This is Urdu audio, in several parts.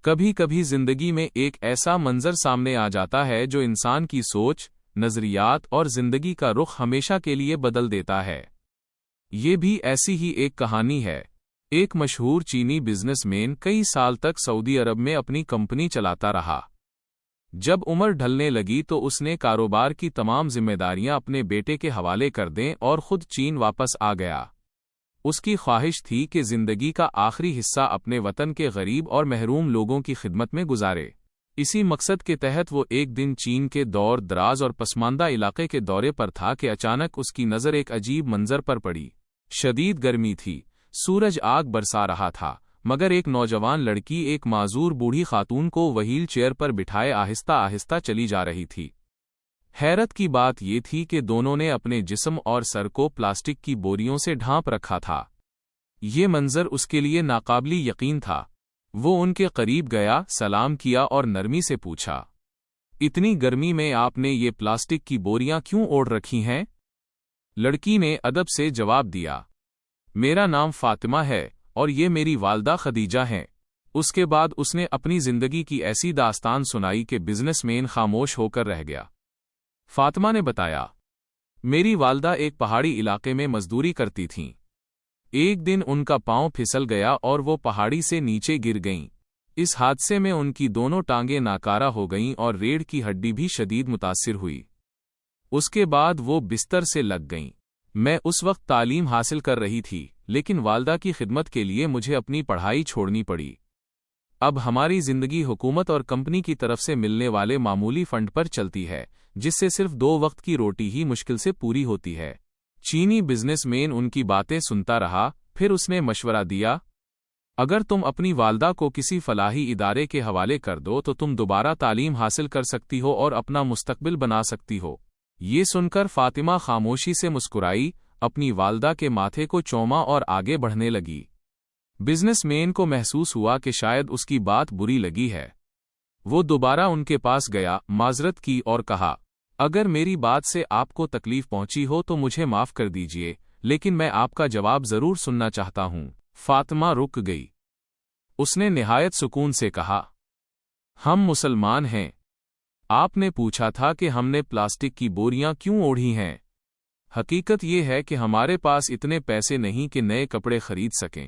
کبھی کبھی زندگی میں ایک ایسا منظر سامنے آ جاتا ہے جو انسان کی سوچ، نظریات اور زندگی کا رخ ہمیشہ کے لیے بدل دیتا ہے۔ یہ بھی ایسی ہی ایک کہانی ہے۔ ایک مشہور چینی بزنس مین کئی سال تک سعودی عرب میں اپنی کمپنی چلاتا رہا۔ جب عمر ڈھلنے لگی تو اس نے کاروبار کی تمام ذمہ داریاں اپنے بیٹے کے حوالے کر دیں اور خود چین واپس آ گیا۔ اس کی خواہش تھی کہ زندگی کا آخری حصہ اپنے وطن کے غریب اور محروم لوگوں کی خدمت میں گزارے۔ اسی مقصد کے تحت وہ ایک دن چین کے دور دراز اور پسماندہ علاقے کے دورے پر تھا کہ اچانک اس کی نظر ایک عجیب منظر پر پڑی۔ شدید گرمی تھی، سورج آگ برسا رہا تھا، مگر ایک نوجوان لڑکی ایک معذور بوڑھی خاتون کو وہیل چیئر پر بٹھائے آہستہ آہستہ چلی جا رہی تھی۔ حیرت کی بات یہ تھی کہ دونوں نے اپنے جسم اور سر کو پلاسٹک کی بوریوں سے ڈھانپ رکھا تھا۔ یہ منظر اس کے لیے ناقابل یقین تھا۔ وہ ان کے قریب گیا، سلام کیا اور نرمی سے پوچھا، اتنی گرمی میں آپ نے یہ پلاسٹک کی بوریاں کیوں اوڑھ رکھی ہیں؟ لڑکی نے ادب سے جواب دیا، میرا نام فاطمہ ہے اور یہ میری والدہ خدیجہ ہیں۔ اس کے بعد اس نے اپنی زندگی کی ایسی داستان سنائی کہ بزنس مین خاموش ہو کر رہ گیا۔ فاطمہ نے بتایا، میری والدہ ایک پہاڑی علاقے میں مزدوری کرتی تھیں۔ ایک دن ان کا پاؤں پھسل گیا اور وہ پہاڑی سے نیچے گر گئیں۔ اس حادثے میں ان کی دونوں ٹانگیں ناکارہ ہو گئیں اور ریڑھ کی ہڈی بھی شدید متاثر ہوئی۔ اس کے بعد وہ بستر سے لگ گئیں۔ میں اس وقت تعلیم حاصل کر رہی تھی، لیکن والدہ کی خدمت کے لیے مجھے اپنی پڑھائی چھوڑنی پڑی۔ اب ہماری زندگی حکومت اور کمپنی کی طرف سے ملنے والے معمولی فنڈ پر چلتی ہے، جس سے صرف 2 وقت کی روٹی ہی مشکل سے پوری ہوتی ہے۔ چینی بزنس مین ان کی باتیں سنتا رہا، پھر اس نے مشورہ دیا، اگر تم اپنی والدہ کو کسی فلاحی ادارے کے حوالے کر دو تو تم دوبارہ تعلیم حاصل کر سکتی ہو اور اپنا مستقبل بنا سکتی ہو۔ یہ سن کر فاطمہ خاموشی سے مسکرائی، اپنی والدہ کے ماتھے کو چوما اور آگے بڑھنے لگی۔ بزنس مین کو محسوس ہوا کہ شاید اس کی بات بری لگی ہے۔ وہ دوبارہ ان کے پاس گیا، معذرت کی اور کہا، اگر میری بات سے آپ کو تکلیف پہنچی ہو تو مجھے معاف کر دیجئے، لیکن میں آپ کا جواب ضرور سننا چاہتا ہوں۔ فاطمہ رک گئی۔ اس نے نہایت سکون سے کہا، ہم مسلمان ہیں۔ آپ نے پوچھا تھا کہ ہم نے پلاسٹک کی بوریاں کیوں اوڑھی ہیں؟ حقیقت یہ ہے کہ ہمارے پاس اتنے پیسے نہیں کہ نئے کپڑے خرید سکیں۔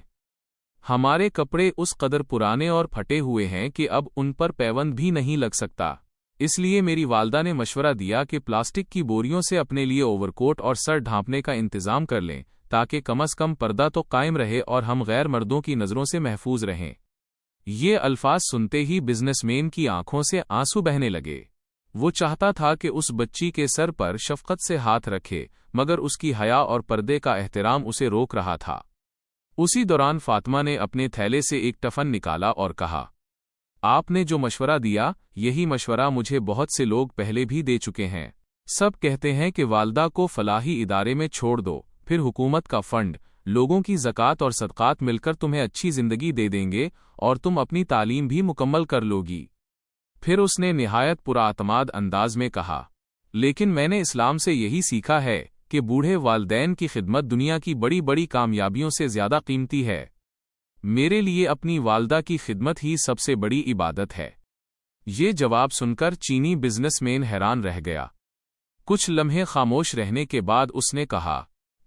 ہمارے کپڑے اس قدر پرانے اور پھٹے ہوئے ہیں کہ اب ان پر پیوند بھی نہیں لگ سکتا۔ اس لیے میری والدہ نے مشورہ دیا کہ پلاسٹک کی بوریوں سے اپنے لیے اوور کوٹ اور سر ڈھانپنے کا انتظام کر لیں، تاکہ کم از کم پردہ تو قائم رہے اور ہم غیر مردوں کی نظروں سے محفوظ رہیں۔ یہ الفاظ سنتے ہی بزنس مین کی آنکھوں سے آنسو بہنے لگے۔ وہ چاہتا تھا کہ اس بچی کے سر پر شفقت سے ہاتھ رکھے، مگر اس کی حیا اور پردے کا احترام اسے روک رہا تھا۔ اسی دوران فاطمہ نے اپنے تھیلے سے ایک ٹفن نکالا اور کہا، آپ نے جو مشورہ دیا، یہی مشورہ مجھے بہت سے لوگ پہلے بھی دے چکے ہیں۔ سب کہتے ہیں کہ والدہ کو فلاحی ادارے میں چھوڑ دو، پھر حکومت کا فنڈ، لوگوں کی زکوٰۃ اور صدقات مل کر تمہیں اچھی زندگی دے دیں گے اور تم اپنی تعلیم بھی مکمل کر لو گی۔ پھر اس نے نہایت پراعتماد انداز میں کہا، لیکن میں نے اسلام سے یہی سیکھا ہے کہ بوڑھے والدین کی خدمت دنیا کی بڑی بڑی کامیابیوں سے زیادہ قیمتی ہے۔ میرے لیے اپنی والدہ کی خدمت ہی سب سے بڑی عبادت ہے۔ یہ جواب سن کر چینی بزنس مین حیران رہ گیا۔ کچھ لمحے خاموش رہنے کے بعد اس نے کہا،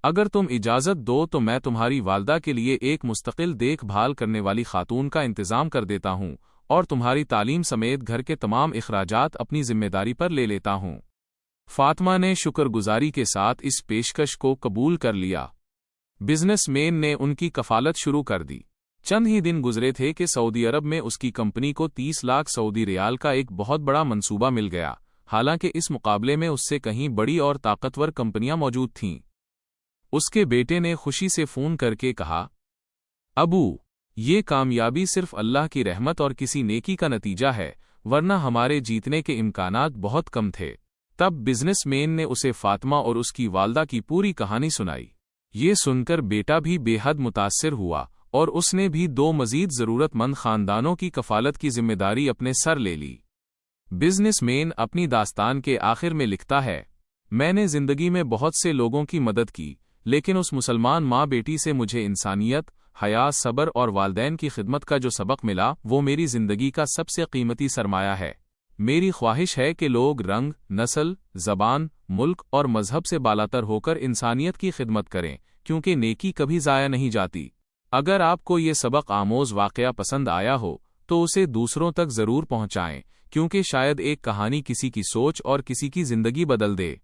اگر تم اجازت دو تو میں تمہاری والدہ کے لیے ایک مستقل دیکھ بھال کرنے والی خاتون کا انتظام کر دیتا ہوں اور تمہاری تعلیم سمیت گھر کے تمام اخراجات اپنی ذمہ داری پر لے لیتا ہوں۔ فاطمہ نے شکر گزاری کے ساتھ اس پیشکش کو قبول کر لیا۔ بزنس مین نے ان کی کفالت شروع کر دی۔ چند ہی دن گزرے تھے کہ سعودی عرب میں اس کی کمپنی کو 30 لاکھ سعودی ریال کا ایک بہت بڑا منصوبہ مل گیا، حالانکہ اس مقابلے میں اس سے کہیں بڑی اور طاقتور کمپنیاں موجود تھیں۔ اس کے بیٹے نے خوشی سے فون کر کے کہا، ابو، یہ کامیابی صرف اللہ کی رحمت اور کسی نیکی کا نتیجہ ہے، ورنہ ہمارے جیتنے کے امکانات بہت کم تھے۔ تب بزنس مین نے اسے فاطمہ اور اس کی والدہ کی پوری کہانی سنائی۔ یہ سن کر بیٹا بھی بے حد متاثر ہوا اور اس نے بھی 2 مزید ضرورت مند خاندانوں کی کفالت کی ذمہ داری اپنے سر لے لی۔ بزنس مین اپنی داستان کے آخر میں لکھتا ہے، میں نے زندگی میں بہت سے لوگوں کی مدد کی، لیکن اس مسلمان ماں بیٹی سے مجھے انسانیت، حیا، صبر اور والدین کی خدمت کا جو سبق ملا وہ میری زندگی کا سب سے قیمتی سرمایہ ہے۔ میری خواہش ہے کہ لوگ رنگ، نسل، زبان، ملک اور مذہب سے بالاتر ہو کر انسانیت کی خدمت کریں، کیونکہ نیکی کبھی ضائع نہیں جاتی۔ اگر آپ کو یہ سبق آموز واقعہ پسند آیا ہو تو اسے دوسروں تک ضرور پہنچائیں، کیونکہ شاید ایک کہانی کسی کی سوچ اور کسی کی زندگی بدل دے۔